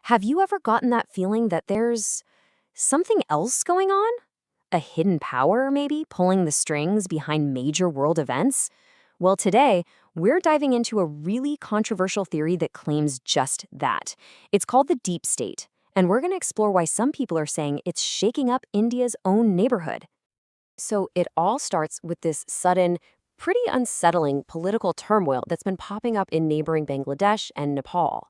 Have you ever gotten that feeling that there's something else going on? A hidden power, maybe, pulling the strings behind major world events? Well, today, we're diving into a really controversial theory that claims just that. It's called the deep state, and we're going to explore why some people are saying it's shaking up India's own neighborhood. So it all starts with this sudden, pretty unsettling political turmoil that's been popping up in neighboring Bangladesh and Nepal.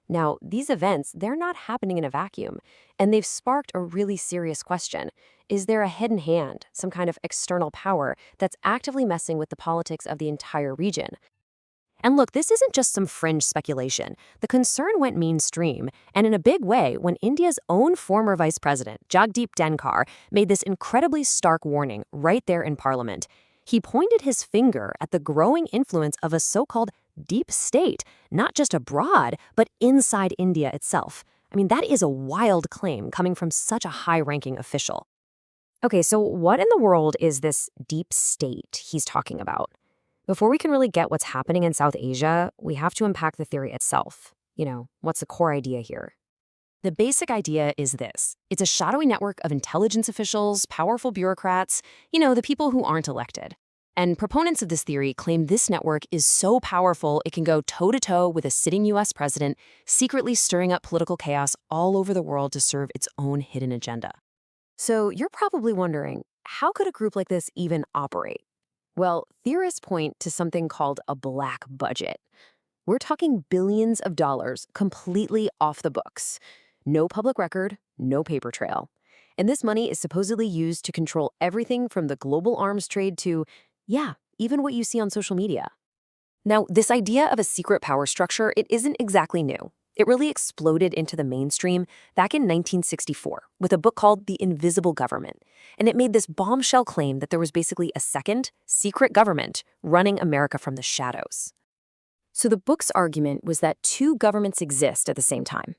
Now, these events, they're not happening in a vacuum, and they've sparked a really serious question. Is there a hidden hand, some kind of external power, that's actively messing with the politics of the entire region? And look, this isn't just some fringe speculation. The concern went mainstream, and in a big way, when India's own former vice president, Jagdeep Dhenkar, made this incredibly stark warning right there in Parliament. He pointed his finger at the growing influence of a so-called deep state, not just abroad, but inside India itself. I mean, that is a wild claim coming from such a high-ranking official. Okay, so what in the world is this deep state he's talking about? Before we can really get what's happening in South Asia, we have to unpack the theory itself. What's the core idea here? The basic idea is this. It's a shadowy network of intelligence officials, powerful bureaucrats, the people who aren't elected. And proponents of this theory claim this network is so powerful it can go toe-to-toe with a sitting U.S. president, secretly stirring up political chaos all over the world to serve its own hidden agenda. So you're probably wondering, how could a group like this even operate? Well, theorists point to something called a black budget. We're talking billions of dollars completely off the books. No public record, no paper trail. And this money is supposedly used to control everything from the global arms trade to, even what you see on social media. Now, this idea of a secret power structure, it isn't exactly new. It really exploded into the mainstream back in 1964 with a book called The Invisible Government. And it made this bombshell claim that there was basically a second, secret government running America from the shadows. So the book's argument was that two governments exist at the same time.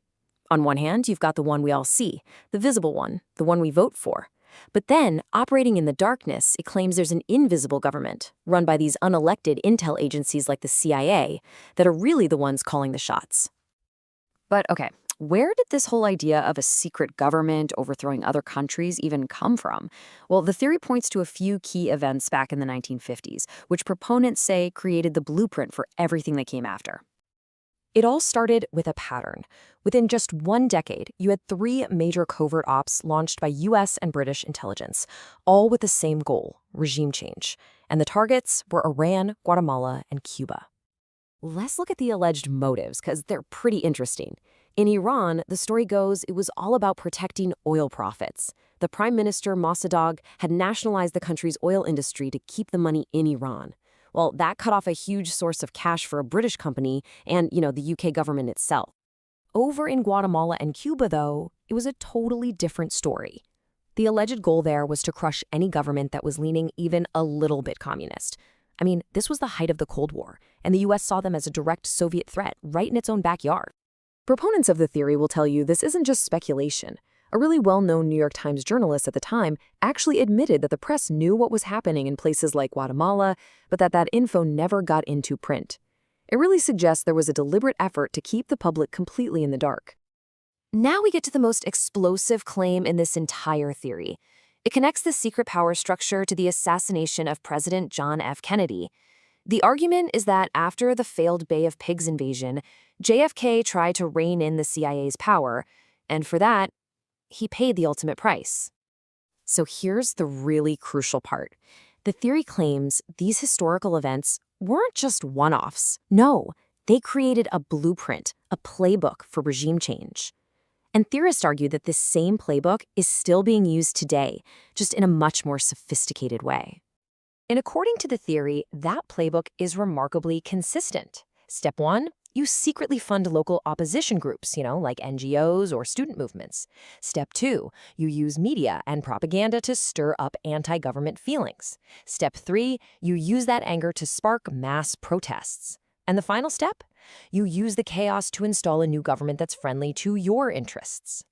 On one hand, you've got the one we all see, the visible one, the one we vote for. But then, operating in the darkness, it claims there's an invisible government, run by these unelected intel agencies like the CIA, that are really the ones calling the shots. But okay, where did this whole idea of a secret government overthrowing other countries even come from? Well, the theory points to a few key events back in the 1950s, which proponents say created the blueprint for everything that came after. It all started with a pattern. Within just one decade, you had three major covert ops launched by U.S. and British intelligence, all with the same goal, regime change. And the targets were Iran, Guatemala, and Cuba. Let's look at the alleged motives, because they're pretty interesting. In Iran, the story goes it was all about protecting oil profits. The Prime Minister, Mossadegh, had nationalized the country's oil industry to keep the money in Iran. Well, that cut off a huge source of cash for a British company and, the UK government itself. Over in Guatemala and Cuba, though, it was a totally different story. The alleged goal there was to crush any government that was leaning even a little bit communist. I mean, this was the height of the Cold War, and the U.S. saw them as a direct Soviet threat right in its own backyard. Proponents of the theory will tell you this isn't just speculation. A really well-known New York Times journalist at the time actually admitted that the press knew what was happening in places like Guatemala, but that info never got into print. It really suggests there was a deliberate effort to keep the public completely in the dark. Now we get to the most explosive claim in this entire theory. It connects the secret power structure to the assassination of President John F. Kennedy. The argument is that after the failed Bay of Pigs invasion, JFK tried to rein in the CIA's power, and for that, he paid the ultimate price. So here's the really crucial part. The theory claims these historical events weren't just one-offs. No, they created a blueprint, a playbook for regime change. And theorists argue that this same playbook is still being used today, just in a much more sophisticated way. And according to the theory, that playbook is remarkably consistent. Step 1, you secretly fund local opposition groups, like NGOs or student movements. Step 2, you use media and propaganda to stir up anti-government feelings. Step 3, you use that anger to spark mass protests. And the final step? You use the chaos to install a new government that's friendly to your interests.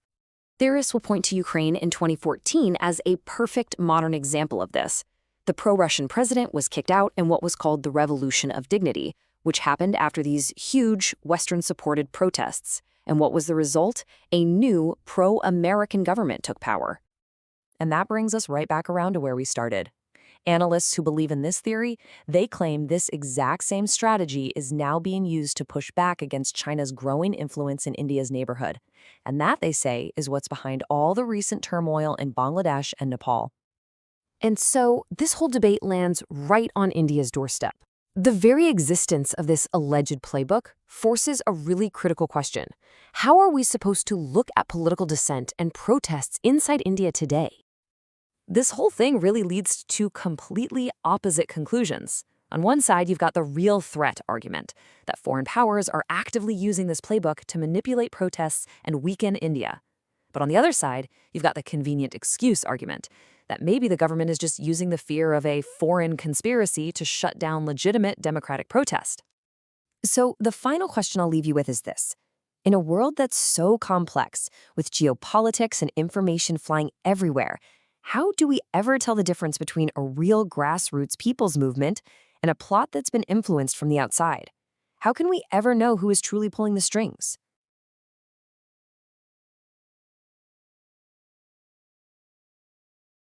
Theorists will point to Ukraine in 2014 as a perfect modern example of this. The pro-Russian president was kicked out in what was called the Revolution of Dignity, which happened after these huge Western-supported protests. And what was the result? A new pro-American government took power. And that brings us right back around to where we started. Analysts who believe in this theory, they claim this exact same strategy is now being used to push back against China's growing influence in India's neighborhood. And that, they say, is what's behind all the recent turmoil in Bangladesh and Nepal. And so this whole debate lands right on India's doorstep. The very existence of this alleged playbook forces a really critical question. How are we supposed to look at political dissent and protests inside India today? This whole thing really leads to two completely opposite conclusions. On one side, you've got the real threat argument, that foreign powers are actively using this playbook to manipulate protests and weaken India. But on the other side, you've got the convenient excuse argument, that maybe the government is just using the fear of a foreign conspiracy to shut down legitimate democratic protest. So the final question I'll leave you with is this. In a world that's so complex, with geopolitics and information flying everywhere, how do we ever tell the difference between a real grassroots people's movement and a plot that's been influenced from the outside? How can we ever know who is truly pulling the strings?